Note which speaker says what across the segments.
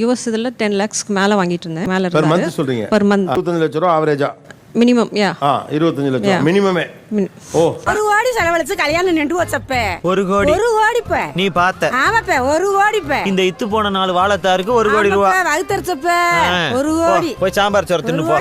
Speaker 1: US இதில் 10 lakhsக்கு மேலே வாங்கிட்டு இருந்தேன். மேலே
Speaker 2: பெர் மந்த் சொல்றீங்க?
Speaker 1: பெர் மந்த்
Speaker 2: 25 லட்சம் ரூபா ஆவரேஜா?
Speaker 1: மினிமம்.
Speaker 2: 25 லட்சம் மினிமமே. ஓ,
Speaker 3: ஒரு கோடி செலவழிச்சு கல்யாணம் நின்று வச்சப்ப
Speaker 4: ஒரு கோடி
Speaker 3: நீ பார்த்த ஆமாப்ப ஒரு கோடி
Speaker 4: இந்த இத்து போன 4 வாழைத்தாருக்கு 1 கோடி ரூபா
Speaker 3: வகுத்தரிச்சப்ப ஒரு கோடி
Speaker 4: போய் சாம்பார் சோறு தின்னு போ.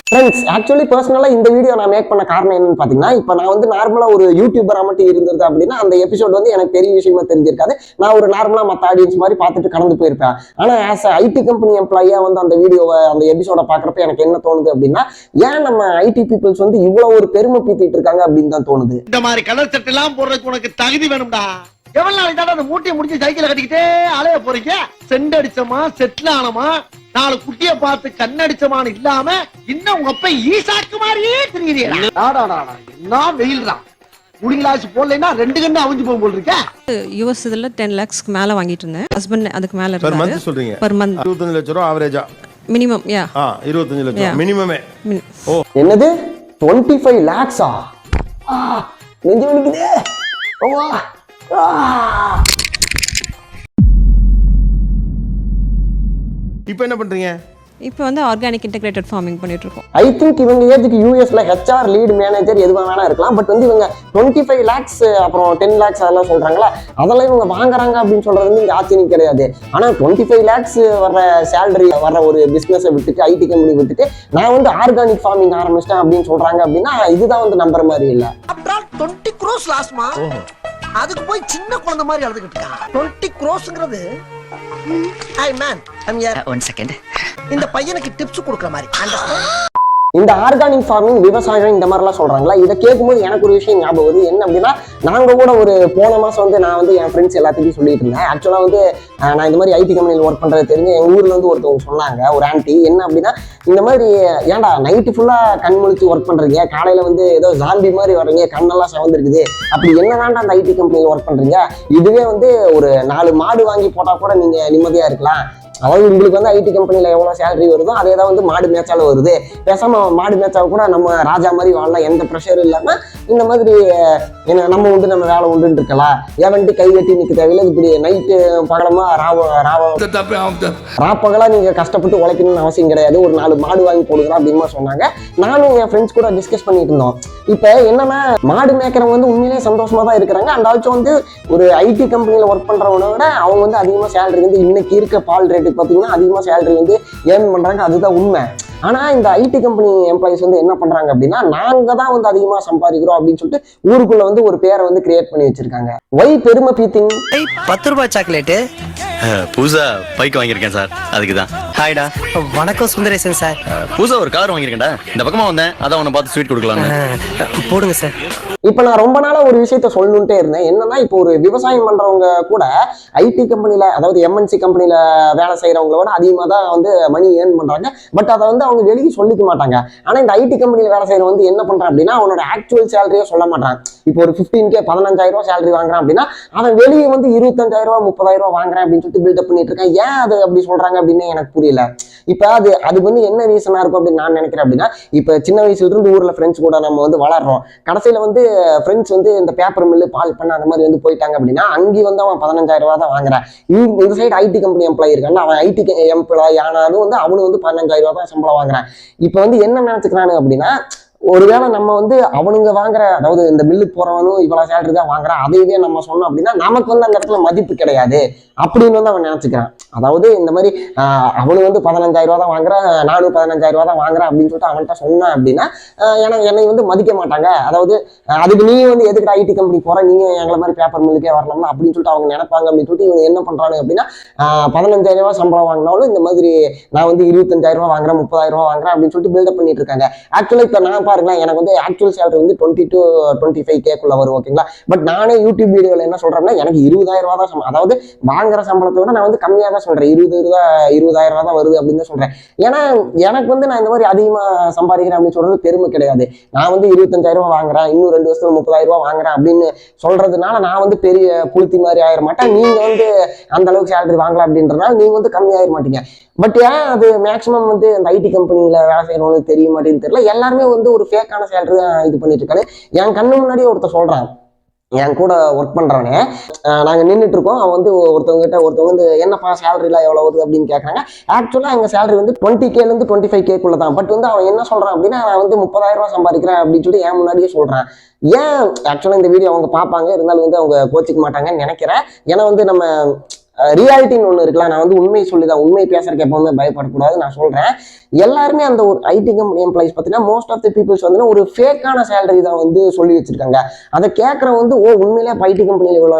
Speaker 5: ஃப்ரெண்ட்ஸ், ஆக்சுவலி பர்சனலாக இந்த வீடியோ நான் மேக் பண்ண காரணம் என்னன்னு பார்த்தீங்கன்னா, இப்போ நான் வந்து நார்மலாக ஒரு யூடியூபராக மட்டும் இருந்திருந்தேன் அப்படின்னா அந்த எபிசோட் வந்து எனக்கு பெரிய விஷயமா தெரிஞ்சிருக்காது. நான் ஒரு நார்மலாக மற்ற ஆடியன்ஸ் மாதிரி பார்த்துட்டு கடந்து போயிருப்பேன். ஆனால் ஆஸ் ஐடி கம்பெனி எம்ப்ளாயியாக வந்து அந்த வீடியோவை அந்த எபிசோட பார்க்குறப்ப எனக்கு என்ன தோணுது அப்படின்னா, ஏன் நம்ம ஐடி பீப்புள்ஸ் வந்து இவ்வளோ ஒரு பெருமை பீத்திட்டு இருக்காங்க அப்படின்னு தான் தோணுது.
Speaker 6: இந்த மாதிரி கலர் சட்டை எல்லாம் போடுறதுக்கு உனக்கு தகுதி வேணும்டா. எவ்வளவு நாளைக்கு தான் அந்த மூட்டையை முடிச்சு சைக்கிளை கட்டிக்கிட்டே அலைய போறீங்க? செண்ட் அடிச்சமா, செட்டில் ஆனமா, 4 குட்டிய பார்த்து கண்ணடிச்சமான இல்லாம இன்னும் உங்க அப்ப ஈசாக்கு மாதிரியே தெரியுறீங்களா? என்ன வெயில் தான் முடிங்களாச்சு போடலைன்னா 2 கண்ணு அவிஞ்சு போகும் போல் இருக்க.
Speaker 1: யூஎஸ் இதில் 10 lakhsக்கு மேலே வாங்கிட்டு இருந்தேன். ஹஸ்பண்ட் அதுக்கு மேலே
Speaker 2: பெர் மந்த் சொல்றீங்க?
Speaker 1: பெர் மந்த்
Speaker 2: 25 லட்சம் ரூபா ஆவரேஜா?
Speaker 1: மினிமம்.
Speaker 2: 25 லட்சம் மினிமமே. ஓ,
Speaker 5: என்னது 25 lakhs-ஆ? நெஞ்சு வலிக்குதே.
Speaker 2: இப்போ என்ன பண்றீங்க?
Speaker 1: இப்போ வந்து ஆர்கானிக் இன்டெகிரேட்டட் ஃபார்மிங் பண்ணிட்டு இருக்கோம்.
Speaker 5: ஐ திங்க் இவங்க ஏஜுக்கு யூஎஸ்ல ஹெச்ஆர் லீட் மேனேஜர் எதுவாக வேணா இருக்கலாம். பட் வந்து இவங்க 25 lakhs அப்புறம் 10 lakhs அதெல்லாம் சொல்றாங்களா, அதெல்லாம் இவங்க வாங்குறாங்க அப்படின்னு சொல்றது வந்து இங்க ஆச்சரியம் கிடையாது. ஆனா 25 lakhs வர்ற சேலரி வர்ற ஒரு பிசினஸை விட்டுட்டு, ஐடி கம்பெனி விட்டுட்டு நான் வந்து ஆர்கானிக் ஃபார்மிங் ஆரம்பிச்சிட்டேன் அப்படின்னு சொல்றாங்க அப்படின்னா இதுதான் வந்து நம்புற மாதிரி இல்ல.
Speaker 6: 20 crores லாஸ்மா, அதுக்கு போய் சின்ன குழந்தை மாதிரி அழுதுகிட்டு இருக்கா. 20 crores-ங்கிறது hi man I'm here 1 second இந்த பையனுக்கு டிப்ஸ் கொடுக்குற மாதிரி.
Speaker 5: இந்த ஆர்கானிக் ஃபார்மிங், விவசாயம் இந்த மாதிரிலாம் சொல்றாங்களா, இதை கேட்கும்போது எனக்கு ஒரு விஷயம் ஞாபகம் வருது. என்ன அப்படின்னா, நாங்க கூட ஒரு போன மாசம் வந்து நான் வந்து என் ஃப்ரெண்ட்ஸ் எல்லாத்தையும் சொல்லிட்டு இருந்தேன். ஆக்சுவலா வந்து நான் இந்த மாதிரி ஐடி கம்பெனியில் ஒர்க் பண்றது தெரிஞ்சு எங்க ஊர்ல வந்து ஒருத்தவங்க சொன்னாங்க, ஒரு ஆன்டி, என்ன அப்படின்னா, இந்த மாதிரி ஏன்டா நைட்டு ஃபுல்லா கண் முழிச்சு ஒர்க் பண்றீங்க, காலையில வந்து ஏதோ ஜாம்பி மாதிரி வர்றீங்க, கண்ணெல்லாம் சிவந்திருக்குது, அப்படி என்னதான்டா அந்த ஐடி கம்பெனியில் ஒர்க் பண்றீங்க, இதுவே வந்து ஒரு 4 மாடு வாங்கி போட்டா கூட நீங்க நிம்மதியா இருக்கலாம். அதாவது உங்களுக்கு வந்து ஐடி கம்பெனியில் எவ்வளோ சேலரி வருதோ அதே தான் வந்து மாடு மேய்ச்சாலும் வருது. பேசாம மாடு மேய்ச்சாலும் கூட நம்ம ராஜா மாதிரி வாழலாம், எந்த ப்ரெஷரும் இல்லாமல் இந்த மாதிரி நம்ம உண்டு நம்ம வேலை உண்டுன்னு இருக்கலாம். ஏவன்ட்டு கை கட்டி நிற்க தேவையில்லை. இப்படி நைட்டு பகலமா ராப்பகலா நீங்கள் கஷ்டப்பட்டு உழைக்கணும்னு அவசியம் கிடையாது. ஒரு 4 மாடு வாங்கி போடுங்க அப்படின்னு சொன்னாங்க. நானும் என் ஃப்ரெண்ட்ஸ் கூட டிஸ்கஸ் பண்ணிட்டு இருந்தோம். இப்போ என்னன்னா, மாடு மேய்க்கிறவங்க வந்து உண்மையிலேயே சந்தோஷமா தான் இருக்கிறாங்க. அந்த ஆச்சும் வந்து ஒரு ஐடி கம்பெனியில் ஒர்க் பண்றவனை விட அவங்க வந்து அதிகமாக சேலரி வந்து இன்னைக்கு இருக்க பால் ரேட்டு பார்த்தீங்கன்னா அதிகமாக சேலரி வந்து ஏர்ன் பண்றாங்க. அதுதான் உண்மை. ஆனா இந்த ஐடி கம்பெனி எம்ப்ளாயிஸ் வந்து என்ன பண்றாங்க அப்படின்னா, நாங்க தான் வந்து அதிகமா சம்பாதிக்கிறோம் அப்படின்னு சொல்லிட்டு ஊருக்குள்ள வந்து ஒரு பேரை வந்து கிரியேட் பண்ணி வச்சிருக்காங்க. ஒய் பெருமை பீத்திங்.
Speaker 4: 10 ரூபாய் சாக்லேட்டு
Speaker 7: புதுசா பைக் வாங்கியிருக்கேன் சார், அதுக்கு தான்.
Speaker 4: ஹாய்டா. வணக்கம் சுந்தரேசன் சார்.
Speaker 7: புதுசா ஒரு கார் வாங்கியிருக்கேன்டா, இந்த பக்கமா வந்தேன், அதான் உன்னை பார்த்து ஸ்வீட் கொடுக்கலான்னு.
Speaker 4: போடுங்க சார்.
Speaker 5: இப்ப நான் ரொம்ப நாளா ஒரு விஷயத்த சொல்லணுன்ட்டே இருந்தேன். என்னன்னா, இப்போ ஒரு விவசாயம் பண்றவங்க கூட ஐடி கம்பெனில, அதாவது எம்என்சி கம்பெனில வேலை செய்யறவங்களோட அதிகமா தான் வந்து மணி ஏர்ன் பண்றாங்க. பட் அதை வந்து அவங்க வெளியே சொல்லிக்க மாட்டாங்க. ஆனா இந்த ஐடி கம்பெனில வேலை செய்யறவங்க வந்து என்ன பண்றான் அப்படின்னா, அவனோட ஆக்சுவல் சேலரியே சொல்ல மாட்டான். இப்போ ஒரு 15K 15,000 ரூபாய் சேலரி வாங்குறான் அப்படின்னா அவன் வெளியே வந்து 25,000 ரூபாய் 30,000 ரூபாய் வாங்குறேன் அப்படின்னு சொல்லிட்டு பில்டப் பண்ணிட்டு இருக்கான். ஏன் அது அப்படி சொல்றாங்க அப்படின்னு எனக்கு புரியல. இப்ப அதுக்கு வந்து என்ன ரீசனா இருக்கும் அப்படின்னு நான் நினைக்கிறேன் அப்படின்னா, இப்ப சின்ன வயசுல இருந்து ஊர்ல ஃப்ரெண்ட்ஸ் கூட நம்ம வந்து வளர்றோம். கடைசியில வந்து ஃப்ரெண்ட்ஸ் வந்து இந்த பேப்பர் மில்லு, பால் பண்ண அந்த மாதிரி வந்து போயிட்டாங்க அப்படின்னா அங்கே வந்து அவன் 15,000 ரூபாய் தான் வாங்குறான். இந்த சைடு ஐடி கம்பெனி எம்ப்ளாயி இருக்கான், அவன் ஐடி எம்ப்ளாயி ஆனாலும் வந்து அவனு வந்து 15,000 ரூபாய் தான் சம்பளம் வாங்குறான். இப்ப வந்து என்ன நினைச்சுக்கிறானு அப்படின்னா, ஒருவேளை நம்ம வந்து அவனுங்க வாங்குற, அதாவது இந்த மில்லுக்கு போறவனும் இவ்வளவு சேலரி தான் வாங்குறான், அதையவே நம்ம சொன்னோம் அப்படின்னா நமக்கு வந்து அந்த இடத்துல மதிப்பு கிடையாது அப்படின்னு வந்து அவன் நினைச்சுக்கிறான். அதாவது இந்த மாதிரி அவனு வந்து 15,000 ரூபாய் தான் வாங்குறான், நானும் 15,000 ரூபாய் தான் வாங்குறேன் அப்படின்னு சொல்லிட்டு அவன்கிட்ட சொன்னேன் அப்படின்னா என்னை வந்து மதிக்க மாட்டாங்க. அதாவது அதுக்கு நீ வந்து எதுக்கு ஐடி கம்பெனி போற, நீங்க எங்களை மாதிரி பேப்பர் மில்லுக்கே வரலாம்னா அப்படின்னு சொல்லிட்டு அவங்க நினைப்பாங்க. அப்படின்னு சொல்லிட்டு இவங்க என்ன பண்றாங்க அப்படின்னா, 15,000 ரூபாய் சம்பளம் வாங்கினாலும் இந்த மாதிரி நான் வந்து 25,000 ரூபாய் வாங்குறேன், 30,000 ரூபாய் வாங்குறேன் அப்படின்னு சொல்லிட்டு பில்டப் பண்ணிட்டு இருக்காங்க. ஆக்சுவலா இப்ப நான் பாருங்களேன், எனக்கு வந்து ஆக்சுவல் சேலரி வந்து 20 to 25K வரும். ஓகேங்களா. பட் நானே யூடியூப் வீடியோல என்ன சொல்றேன்னா, எனக்கு 20,000 ரூபாய் தான் அதாவது வாங்குற சம்பளத்தை விட நான் வந்து கம்மியா தான் சொல்றேன், 20,000 ரூபாய் தான் வருது அப்படின்னு தான் சொல்றேன். ஏன்னா எனக்கு வந்து நான் இந்த மாதிரி அதிகமா சம்பாதிக்கிறேன் அப்படின்னு சொல்றது பெருமை கிடையாது. நான் வந்து 25,000 ரூபாய் வாங்குறேன், இன்னும் 2 வருஷத்துல 30,000 ரூபாய் வாங்குறேன் அப்படின்னு சொல்றதுனால நான் வந்து பெரிய புளுத்தி மாதிரி ஆயிட மாட்டேன். நீங்க வந்து அந்த அளவுக்கு சேலரி வாங்கலாம் அப்படின்றதுனால நீங்க வந்து கம்மி ஆயிட மாட்டீங்க. பட் ஏன் அது மேக்சிமம் வந்து அந்த ஐடி கம்பெனியில வேலை செய்யறவங்களுக்கு தெரிய மாட்டேன்னு தெரியல. எல்லாருமே வந்து ஒரு ஃபேக்கான சேலரி தான் இது பண்ணிட்டு இருக்காரு. என் கண்ணு முன்னாடியே ஒருத்தர் சொல்றான், என் கூட ஒர்க் பண்ணுறவனே நாங்கள் நின்றுட்டு இருக்கோம். அவன் வந்து ஒருத்தவங்க வந்து என்னப்பா சேலரிலாம் எவ்வளோ வருது அப்படின்னு கேட்குறாங்க. ஆக்சுவலாக எங்கள் சேலரி வந்து 20K-லேருந்து 25K-க்குள்ள தான். பட் வந்து அவன் என்ன சொல்கிறான் அப்படின்னா, நான் வந்து 30,000 ரூபா சம்பாதிக்கிறேன் அப்படின்னு சொல்லி என் முன்னாடியே சொல்கிறேன். ஏன் ஆக்சுவலாக இந்த வீடியோ அவங்க பார்ப்பாங்க, இருந்தாலும் வந்து அவங்க கோச்சிக்க மாட்டாங்கன்னு நினைக்கிறேன். ஏன்னா வந்து நம்ம ரியாலிட்டின்னு ஒன்று இருக்கலாம். நான் வந்து உண்மை சொல்லிதான், உண்மை பேசுறதுக்கு எப்பவுமே பயப்படக்கூடாது. நான் சொல்றேன், எல்லாருமே அந்த ஒரு ஐடி கம்பெனி எம்ப்ளாயிஸ் பார்த்தீங்கன்னா மோஸ்ட் ஆஃப் தி பீப்புள்ஸ் வந்து ஒரு ஃபேக்கான சேலரி தான் வந்து சொல்லி வச்சிருக்காங்க. அதை கேட்கறவங்க வந்து உண்மையிலே ஐடி கம்பெனியில் இவ்வளோ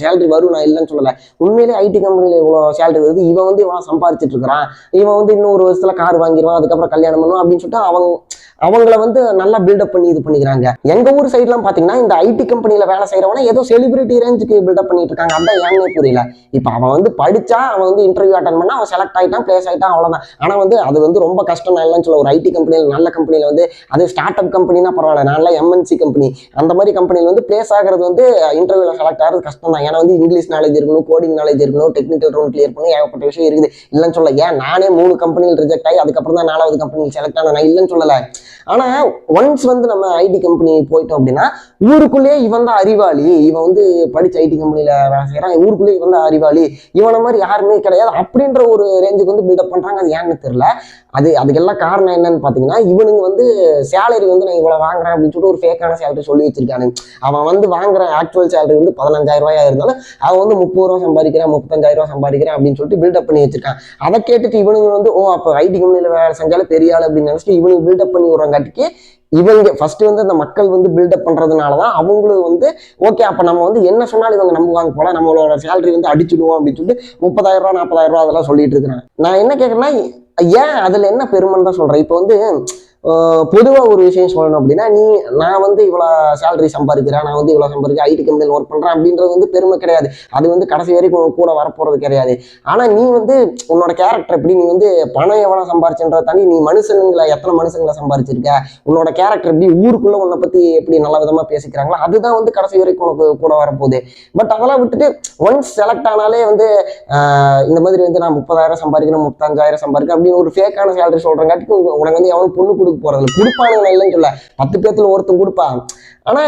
Speaker 5: சேலரி வரும், நான் இல்லைன்னு சொல்லலை. உண்மையிலே ஐடி கம்பெனியில் இவ்வளோ சேலரி வருது, இவன் வந்து இவ்வளோ சம்பாதிச்சிட்டு இருக்கிறான், இவன் வந்து இன்னும் ஒரு வருஷத்துல கார் வாங்கிடுவான், அதுக்கப்புறம் கல்யாணம் பண்ணுவான் அப்படின்னு சொல்லிட்டு அவங்கள வந்து நல்லா பில்டப் பண்ணி இது பண்ணிக்கிறாங்க. எங்க ஊர் சைட்லாம் பாத்தீங்கன்னா இந்த ஐடி கம்பெனில வேலை செய்யறவன ஏதோ செலிபிரிட்டி ரேஞ்சுக்கு பில்டப் பண்ணிட்டு இருக்காங்க. அதான் ஏன்னே புரியல. இப்ப அவன் வந்து படிச்சா, அவன் வந்து இன்டர்வியூ அட்டன் பண்ணா, அவன் செலக்ட் ஆயிட்டான், பிளேஸ் ஆயிட்டான், அவ்வளவுதான். ஆனா வந்து அது வந்து ரொம்ப கஷ்டம். நான் இல்லைன்னு சொல்ல, ஒரு ஐடி கம்பெனியில் நல்ல கம்பெனியில வந்து அது ஸ்டார்ட் அப் கம்பெனினா பரவாயில்ல, நல்ல எம்என்சி கம்பெனி அந்த மாதிரி கம்பெனியில் வந்து பிளேஸ் ஆகிறது வந்து இன்டர்வியூல செலக்ட் ஆகிறது கஷ்டம் தான். ஏன்னா வந்து இங்கிலீஷ் நாலேஜ் இருக்கணும், கோடிங் நாலேஜ் இருக்கணும், டெக்னிக்கல் ரவுண்ட் கிளியர் பண்ணணும், ஏகப்பட்ட விஷயம் இருக்குது. இல்லைன்னு சொல்ல. ஏன் நானே 3 கம்பெனியில் ரிஜெக்ட் ஆகி அதுக்கப்புறம் தான் 4வது கம்பெனியில் செலக்ட் ஆன, நான் இல்லைன்னு சொல்லலை. ஆனா ஒன்ஸ் வந்து நம்ம ஐடி கம்பெனி போயிட்டோம் அப்படின்னா ஊருக்குள்ளேயே இவன் தான் அறிவாளி, இவன் வந்து படிச்ச ஐடி கம்பெனியில வேலை செய்யறான், ஊருக்குள்ளேயே இவன் தான் அறிவாளி, இவனை மாதிரி யாருமே கிடையாது அப்படின்ற ஒரு ரேஞ்சுக்கு வந்து பில்டப் பண்றாங்க. அது ஏன்னு தெரியல. அதுக்கெல்லாம் காரணம் என்னன்னு பாத்தீங்கன்னா, இவனுங்க வந்து சேலரி வந்து நான் இவ்வளவு வாங்குறேன் அப்படின்னு சொல்லிட்டு ஒரு ஃபேக்கான சேலரி சொல்லி வச்சிருக்கானு. அவன் வந்து வாங்குற ஆக்சுவல் சேலரி வந்து 15,000 ரூபாயா இருந்தாலும் அவன் வந்து 30 ரூபா சம்பாதிக்கிறேன், 35,000 ரூபா சம்பாதிக்கிறேன் அப்படின்னு சொல்லிட்டு பில்டப் பண்ணி வச்சிருக்கான். அதை கேட்டுட்டு இவனுங்க வந்து அப்போ ஐடி கம்பெனியில வேலை செஞ்சாலும் பெரிய ஆள் அப்படின்னு நினைச்சிட்டு இவனுக்கு பில்டப் பண்ணி விடுறாங்காட்டிக்கு இவங்க ஃபர்ஸ்ட் வந்து அந்த மக்கள் வந்து பில்டப் பண்றதுனாலதான் அவங்களும் வந்து ஓகே, அப்ப நம்ம வந்து என்ன சொன்னாலும் இவங்க நம்புவாங்க போல, நம்மளோட சேலரி வந்து அடிச்சுடுவோம் அப்படின்னு சொல்லிட்டு 30,000 ரூபா 40,000 ரூபா அதெல்லாம் சொல்லிட்டு இருக்கிறேன். நான் என்ன கேட்கறேன்னா, ஏன் அதுல என்ன பெருமைன்னு தான் சொல்றேன். இப்போ வந்து பொதுவாக ஒரு விஷயம் சொல்லணும் அப்படின்னா, நான் வந்து இவ்வளோ சேலரி சம்பாதிக்கிறேன், நான் வந்து இவ்வளோ சம்பாதிக்கிறேன், ஐடி கம்பெனியில் ஒர்க் பண்ணுறேன் அப்படின்றது வந்து பெருமை கிடையாது. அது வந்து கடைசி வரைக்கும் கூட வரப்போகிறது கிடையாது. ஆனால் நீ வந்து உன்னோட கேரக்டர் எப்படி, நீ வந்து பணம் எவ்வளோ சம்பாரிச்சுன்றதை தாண்டி நீ எத்தனை மனுஷங்களை சம்பாரிச்சிருக்க, உன்னோட கேரக்டர் எப்படி, ஊருக்குள்ளே உன்னை பற்றி எப்படி நல்ல விதமாக பேசிக்கிறாங்களோ அதுதான் வந்து கடைசி வரைக்கும் உனக்கு கூட வரப்போகுது. பட் அதெல்லாம் விட்டுட்டு ஒன்ஸ் செலக்ட் ஆனாலே வந்து இந்த மாதிரி வந்து நான் 30,000 சம்பாதிக்கிறேன், 35,000 சம்பாதிக்கிறேன் அப்படின்னு ஒரு ஃபேக்கான சேலரி சொல்கிறங்காட்டி உனக்கு வந்து எவனும் பொண்ணு போறதுல கொடுப்பானுங்க இல்லைன்னு சொல்ல, 10 பேத்துல ஒருத்தன் கொடுப்பான். ஆனா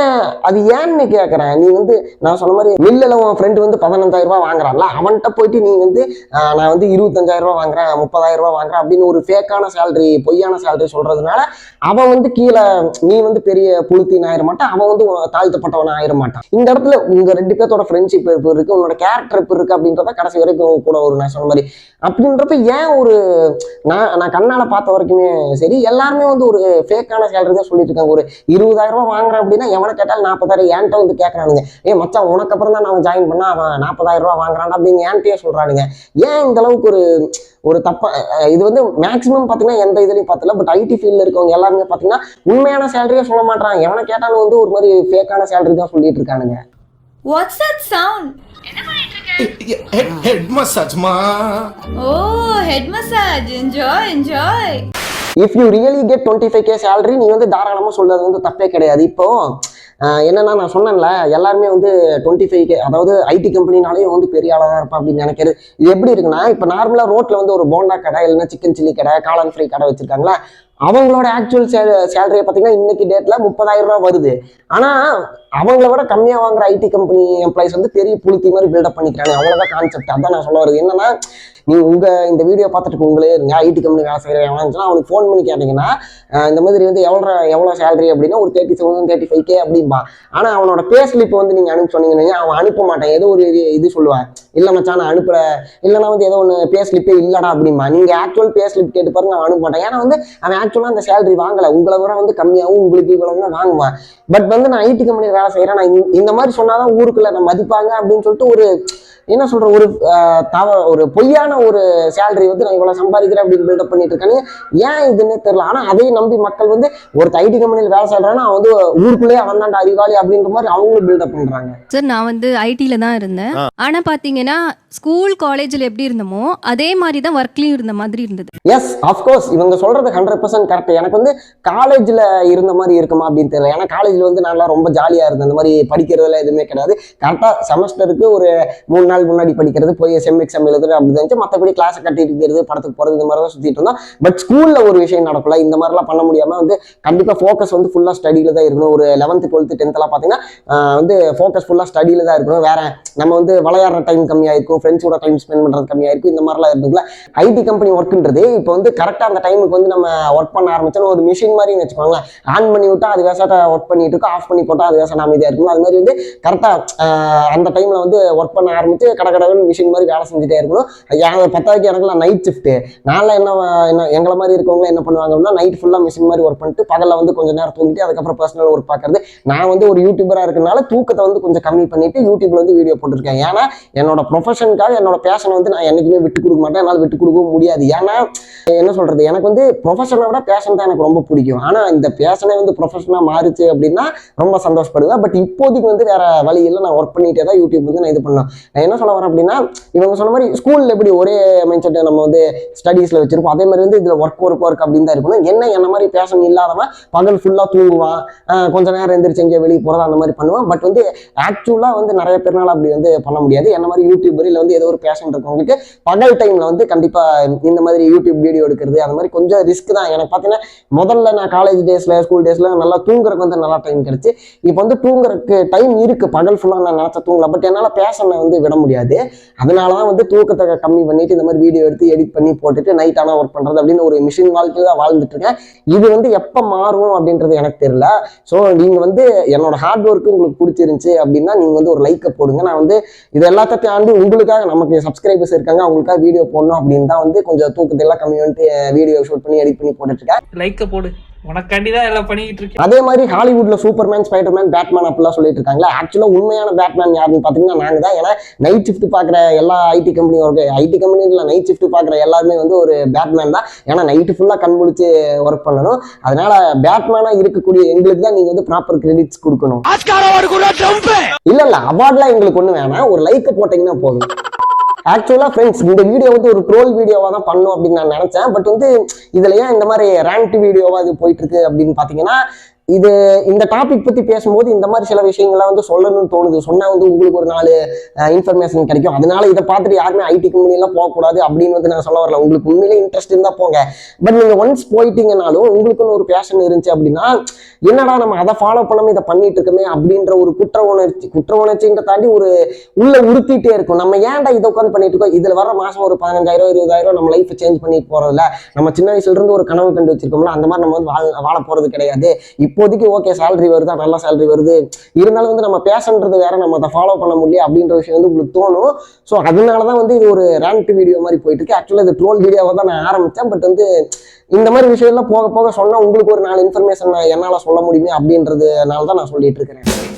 Speaker 5: அது ஏன்னு கேட்கறேன். நீ வந்து நான் சொன்ன மாதிரி மில்லில் உன் ஃப்ரெண்டு வந்து 15,000 ரூபாய் வாங்குறான்ல, அவன்கிட்ட போயிட்டு நீ வந்து நான் வந்து 25,000 ரூபாய் வாங்குறேன், 30,000 ரூபாய் வாங்குறேன் அப்படின்னு ஒரு ஃபேக்கான சேலரி, பொய்யான சேலரி சொல்றதுனால அவன் வந்து கீழே, நீ வந்து பெரிய புளுத்தின் ஆயிர மாட்டான், அவன் வந்து தாழ்த்தப்பட்டவன் ஆயிர மாட்டான். இந்த இடத்துல உங்க 2 பேர்த்தோட ஃப்ரெண்ட்ஷிப் எப்படி இருக்கு, உன்னோட கேரக்டர் எப்படி இருக்கு அப்படின்றத கடைசி வரைக்கும் கூட ஒரு நான் சொன்ன மாதிரி அப்படின்றப்ப ஏன் ஒரு நான் கண்ணால பார்த்த வரைக்குமே சரி, எல்லாருமே வந்து ஒரு ஃபேக்கான சேலரி தான் சொல்லிட்டு இருக்காங்க. ஒரு 20,000 ரூபாய் வாங்குறேன் அப்படின்னா எவனை கேட்டாலும் 40,000 என்கிட்ட வந்து கேட்கறானுங்க. மச்சான் உனக்கு அப்புறம் தான் நான் ஜாயின் பண்ணா அவன் 40,000 ரூபாய் வாங்குறான் அப்படின்னு என்கிட்டயே சொல்றானுங்க. ஏன் இந்த அளவுக்கு ஒரு தப்பா இது வந்து மேக்ஸிமம் பாத்தீங்கன்னா எந்த இதுலையும் பார்த்தல. பட் ஐடி ஃபீல்ட்ல இருக்கவங்க எல்லாருமே பாத்தீங்கன்னா உண்மையான சேலரியே சொல்ல மாட்டாங்க. எவனை கேட்டாலும் வந்து ஒரு மாதிரி ஃபேக்கான சேலரி தான் சொல்லிட்டு இருக்கானுங்க.
Speaker 8: What's that sound?
Speaker 9: Head massage ma.
Speaker 8: Oh, head massage. Enjoy.
Speaker 5: If you really get 25K salary, நீ வந்து தாராளமா சொல்றது வந்து தப்பே கிடையாது. இப்போ என்னன்னா நான் சொன்னேன்ல, எல்லாருமே வந்து 25K, அதாவது ஐடி கம்பெனினாலே வந்து பெரிய ஆளாக தான் இருப்பா அப்படின்னு நினைக்கிறது. இது எப்படி இருக்குன்னா, இப்போ நார்மலா ரோட்ல வந்து ஒரு போண்டா கடை இல்லைன்னா சிக்கன் சில்லி கடை, காளான் ஃப்ரை கடை வச்சிருக்காங்களா, அவங்களோட ஆக்சுவல் சேலரியை பார்த்தீங்கன்னா இன்னைக்கு டேட்ல 30,000 ரூபாய் வருது. ஆனா அவங்கள விட கம்மியா வாங்குற ஐடி கம்பெனி எம்ப்ளாயிஸ் வந்து பெரிய புளுத்தி மாதிரி பில்டப் பண்ணிக்கிறாங்க. அவ்வளவுதான் கான்செப்ட். அதான் நான் சொல்ல வருது என்னன்னா, நீ இந்த வீடியோ பார்த்துட்டு உங்களே இருங்க, ஐடி கம்பெனி வேலை செய்யறேன் அவனுக்கு ஃபோன் பண்ணி கேட்டீங்கன்னா இந்த மாதிரி வந்து எவ்வளோ சேலரி அப்படின்னா ஒரு 37, 35K அப்படின்பா. ஆனா அவனோட பே ஸ்லிப் வந்து நீங்க அனுப்பி சொன்னீங்கன்னா அவன் அனுப்ப மாட்டான். ஏதோ ஒரு இது சொல்லுவான், இல்ல மச்சான் நான் அனுப்புற, இல்லைன்னா வந்து ஏதோ ஒன்று பே ஸ்லிப்பே இல்லடா அப்படின்பா. நீங்க ஆக்சுவல் பே ஸ்லிப் கேட்டு பாருங்க, அவன் அனுப்ப மாட்டான். ஏன்னா வந்து அவன் ஆக்சுவலா அந்த சேலரி வாங்கல, உங்களை விட வந்து கம்மியாகவும் உங்களுக்கு இவ்வளவு தான் வாங்குவான். பட் வந்து நான் ஐடி கம்பெனி வேலை செய்யறேன், நான் இந்த மாதிரி சொன்னாதான் ஊருக்குள்ள நான் மதிப்பாங்க அப்படின்னு சொல்லிட்டு ஒரு என்ன சொல்ற ஒரு பொய்யான ஒரு சேலரி வந்து நான் இவ்வளவு சம்பாதிக்கிறேன் அப்படின்னு பில்டப் பண்ணிட்டு இருக்காங்க. ஏன் இதுன்னு தெரியல. ஆனா அதையும் நம்பி மக்கள் வந்து ஒரு ஐடி கம்பெனியில் வேலை செய்யறான்னா அவன் வந்து ஊருக்குள்ளேயே அவன் தான் அறிவாளி அப்படின்ற மாதிரி அவங்களும் பில்டப் பண்றாங்க.
Speaker 10: சார் நான் வந்து ஐடில தான் இருந்தேன். ஆனா பாத்தீங்கன்னா ஸ்கூல் காலேஜ்ல எப்படி இருந்தமோ அதே மாதிரி தான் ஒர்க்லயும் இருந்த மாதிரி இருந்தது.
Speaker 5: எஸ், அஃப்கோர்ஸ் இவங்க சொல்றது 100% கரெக்ட். எனக்கு வந்து காலேஜ்ல இருந்த மாதிரி இருக்குமா அப்படின்னு தெரியல. ஏன்னா காலேஜ்ல வந்து நல்லா ரொம்ப ஜாலியா இருந்தேன், அந்த மாதிரி படிக்கிறதுல எதுவுமே கிடையாது. கரெக்டா செமஸ்டருக்கு ஒரு 3 நாள் முன்னாடி படிக்கிறது, போய் செம் எக்ஸாம் எழுதுறது அப்படி இருந்துச்சு. மற்றபடி கிளாஸை கட்டிட்டு இருக்கிறது, படத்துக்கு போகிறது, இந்த மாதிரி தான் சுற்றிட்டு இருந்தோம். பட் ஸ்கூலில் ஒரு விஷயம் நடக்கல, இந்த மாதிரிலாம் பண்ண முடியாமல் வந்து கண்டிப்பாக ஃபோக்கஸ் வந்து ஃபுல்லாக ஸ்டடியில் தான் இருக்கணும். ஒரு 11th 12th 10th பார்த்தீங்கன்னா வந்து ஃபோக்கஸ் ஃபுல்லாக ஸ்டடியில் தான் இருக்கணும். வேற நம்ம வந்து விளையாடுற டைம் கம்மியாக இருக்கும், ஃப்ரெண்ட்ஸோட டைம் ஸ்பெண்ட் பண்ணுறது கம்மியாக இருக்கும். இந்த மாதிரிலாம் இருக்குல்ல. ஐடி கம்பெனி ஒர்க்குன்றது இப்போ வந்து கரெக்டாக அந்த டைமுக்கு வந்து நம்ம ஒர்க் பண்ண ஆரம்பிச்சோன்னா ஒரு மிஷின் மாதிரி வச்சுக்கோங்களேன். ஆன் பண்ணி விட்டால் அது வேசாட்ட ஒர்க் பண்ணிட்டு இருக்கும், ஆஃப் பண்ணி போட்டால் அது வேசாட்ட அமைதியாக இருக்கும். அது மாதிரி வந்து கரெக்டாக அந்த டைமில் வந்து ஒர்க் பண்ண ஆரம்பிச்சு கடகடன்னு மிஷின் மாதிரி வேலை செஞ்சுட்டே இருக்கணும். 10 எனக்குலாம் நைட் ஷிஃப்ட்டு. நாளில் என்ன எங்களை மாதிரி இருக்கவங்களாம் என்ன பண்ணுவாங்க அப்படின்னா நைட் ஃபுல்லாக மிஷின் மாதிரி ஒர்க் பண்ணிட்டு பகலில் வந்து கொஞ்சம் நேரம் தூங்கிட்டு அதுக்கப்புறம் பர்சனல் ஒர்க் பார்க்கறது. நான் வந்து ஒரு யூடியூபராக இருக்கனால தூக்கத்தை வந்து கொஞ்சம் கம்மி பண்ணிட்டு யூடியூப்ல வந்து வீடியோ போட்டுருக்கேன். ஏன்னா என்னோட ப்ரொஃபஷனுக்காக என்னோட பேஷனை வந்து நான் என்றைக்குமே விட்டு கொடுக்க மாட்டேன், என்னால் விட்டு கொடுக்கவும் முடியாது. ஏன்னா என்ன சொல்றது, எனக்கு வந்து ப்ரொஃபஷனை விட பேஷன் தான் எனக்கு ரொம்ப பிடிக்கும். ஆனால் இந்த பேஷனே வந்து ப்ரொஃபஷனாக மாறிச்சு அப்படின்னா ரொம்ப சந்தோஷப்படுவேன். பட் இப்போதைக்கு வந்து வேற வழியில் நான் ஒர்க் பண்ணிட்டே தான் யூடியூப் வந்து நான் இது பண்ணேன். நான் என்ன சொல்ல வரேன் அப்படின்னா, இவங்க சொன்ன மாதிரி ஸ்கூலில் எப்படி ஒரே மைண்ட் செட்டை நம்ம வந்து ஸ்டடீஸில் வச்சிருப்போம், அதே மாதிரி வந்து இதில் ஒர்க் அப்படின்னு தான் இருக்கணும். என்ன மாதிரி பேஷன் இல்லாதவன் பகல் ஃபுல்லாக தூங்குவான், கொஞ்சம் நேரம் எந்திரிச்சு எங்கேயோ வெளியே போகிறது அந்த மாதிரி பண்ணுவான். பட் வந்து ஆக்சுவலாக வந்து நிறைய பேர்னால அப்படி வந்து பண்ண முடியாது. என்ன மாதிரி யூடியூபர் இல்லை வந்து ஏதோ ஒரு பேஷன் இருக்கவங்களுக்கு பகல் டைமில் வந்து கண்டிப்பாக இந்த மாதிரி யூடியூப் வீடியோ எடுக்கிறது அந்த மாதிரி கொஞ்சம் ரிஸ்க் தான். எனக்கு பார்த்தீங்கன்னா முதல்ல நான் காலேஜ் டேஸில் ஸ்கூல் டேஸில் நல்லா தூங்குறதுக்கு வந்து நல்லா டைம் கிடைச்சு. இப்போ வந்து தூங்குறதுக்கு டைம் இருக்குது, பகல் ஃபுல்லாக நான் நினச்சா தூங்கலாம். பட் என்னால் பேஷனை வந்து விட முடியாது. அதனால தான் வந்து தூக்கத்தை கம்மி பண்ணிட்டு இந்த மாதிரி வீடியோ எடுத்து எடிட் பண்ணி போட்டுட்டு நைட் ஆனால் ஒர்க் பண்ணுறது அப்படின்னு ஒரு மிஷின் வாழ்க்கையில் தான் வாழ்ந்துட்டு இருக்கேன். இது வந்து எப்போ மாறும் அப்படின்றது எனக்கு தெரியல. ஸோ நீங்கள் வந்து என்னோட ஹார்ட் ஒர்க்கு உங்களுக்கு பிடிச்சிருந்துச்சு அப்படின்னா நீங்கள் வந்து ஒரு லைக்கை போடுங்க. நான் வந்து இது எல்லாத்தையும் தாண்டி உங்களுக்காக நமக்கு சப்ஸ்கிரைபர்ஸ் இருக்காங்க, அவங்களுக்காக வீடியோ போடணும் அப்படின்னு தான் வந்து கொஞ்சம் தூக்கத்தை எல்லாம் கம்மி பண்ணிட்டு வீடியோ ஷூட் பண்ணி எடிட் பண்ணி போட்டுட்டு இருக்கேன்.
Speaker 9: லைக்கை போடு, உனக்காண்டிதான் எல்லாம் பண்ணிட்டு இருக்கேன்.
Speaker 5: அதே மாதிரி ஹாலிவுட்ல சூப்பர்மேன், ஸ்பைடர்மேன், பேட்மேன் அப்படிலாம் சொல்லிட்டு இருக்காங்களா. ஆக்சுவலா உண்மையான பேட்மேன் யாருன்னு பாத்தீங்கன்னா நாங்க தான். ஏன்னா நைட் ஷிஃப்ட் பாக்குற எல்லா ஐடி கம்பெனில நைட் ஷிஃப்ட் பாக்குற எல்லாருமே வந்து ஒரு பேட்மேன் தான். ஏன்னா நைட்டு ஃபுல்லா கண் முழிச்சு ஒர்க் பண்ணணும். அதனால பேட்மேனா இருக்கக்கூடிய எங்களுக்கு தான் நீங்க வந்து ப்ராப்பர் கிரெடிட்ஸ் கொடுக்கணும். இல்ல அவார்ட்லாம் எங்களுக்கு ஒண்ணு வேணாம், ஒரு லைக் போட்டீங்கன்னா போதும். ஆக்சுவலா ஃப்ரெண்ட்ஸ் இந்த வீடியோ வந்து ஒரு ட்ரோல் வீடியோவா தான் பண்ணும் அப்படின்னு நான் நினைச்சேன். பட் வந்து இதுல ஏன் இந்த மாதிரி ரேண்ட் வீடியோவா இது போயிட்டு இருக்கு அப்படின்னு பாத்தீங்கன்னா, இது இந்த டாபிக் பத்தி பேசும்போது இந்த மாதிரி சில விஷயங்கள்லாம் வந்து சொல்லணும்னு தோணுது. சொன்னா வந்து உங்களுக்கு ஒரு 4 இன்ஃபர்மேஷன் கிடைக்கும். அதனால இதை பார்த்துட்டு யாருமே ஐடி கம்பெனிலாம் போகக்கூடாது அப்படின்னு வந்து நான் சொல்ல வரல. உங்களுக்கு உண்மையிலே இன்ட்ரெஸ்ட் இருந்தா போங்க. பட் நீங்க ஒன்ஸ் போயிட்டீங்கனாலும் உங்களுக்குன்னு ஒரு பேஷன் இருந்துச்சு அப்படின்னா, என்னடா நம்ம அதை ஃபாலோ பண்ணாம இதை பண்ணிட்டு இருக்கோமே அப்படின்ற ஒரு குற்ற உணர்ச்சின்ற தாண்டி ஒரு உள்ள உறுத்திட்டே இருக்கும். நம்ம ஏன்டா இதை உட்காந்து பண்ணிட்டு இருக்கோம், இதுல வர மாசம் ஒரு 15,000 20,000 நம்ம லைஃப் சேஞ்ச் பண்ணிட்டு போறதில்ல. நம்ம சின்ன வயசுல இருந்து ஒரு கனவு கண்டு வச்சிருக்கோம்ல, அந்த மாதிரி நம்ம வந்து வாழ போறது கிடையாது. இப்போதைக்கு ஓகே சேலரி வருதா, நல்ல சேலரி வருது, இருந்தாலும் வந்து நம்ம பேசன்றது வேற, நம்ம அதை ஃபாலோ பண்ண முடியல அப்படின்ற விஷயம் வந்து உங்களுக்கு தோணும். ஸோ அதனாலதான் வந்து இது ஒரு ரேண்ட் வீடியோ மாதிரி போயிட்டு இருக்கு. ஆக்சுவலா இது ட்ரோல் வீடியோவை தான் நான் ஆரம்பிச்சேன். பட் வந்து இந்த மாதிரி விஷயம்லாம் போக போக சொன்னா உங்களுக்கு ஒரு 4 இன்ஃபர்மேஷன் என்னால சொல்ல முடியுமே அப்படின்றதுனால தான் நான் சொல்லிட்டு இருக்கிறேன்.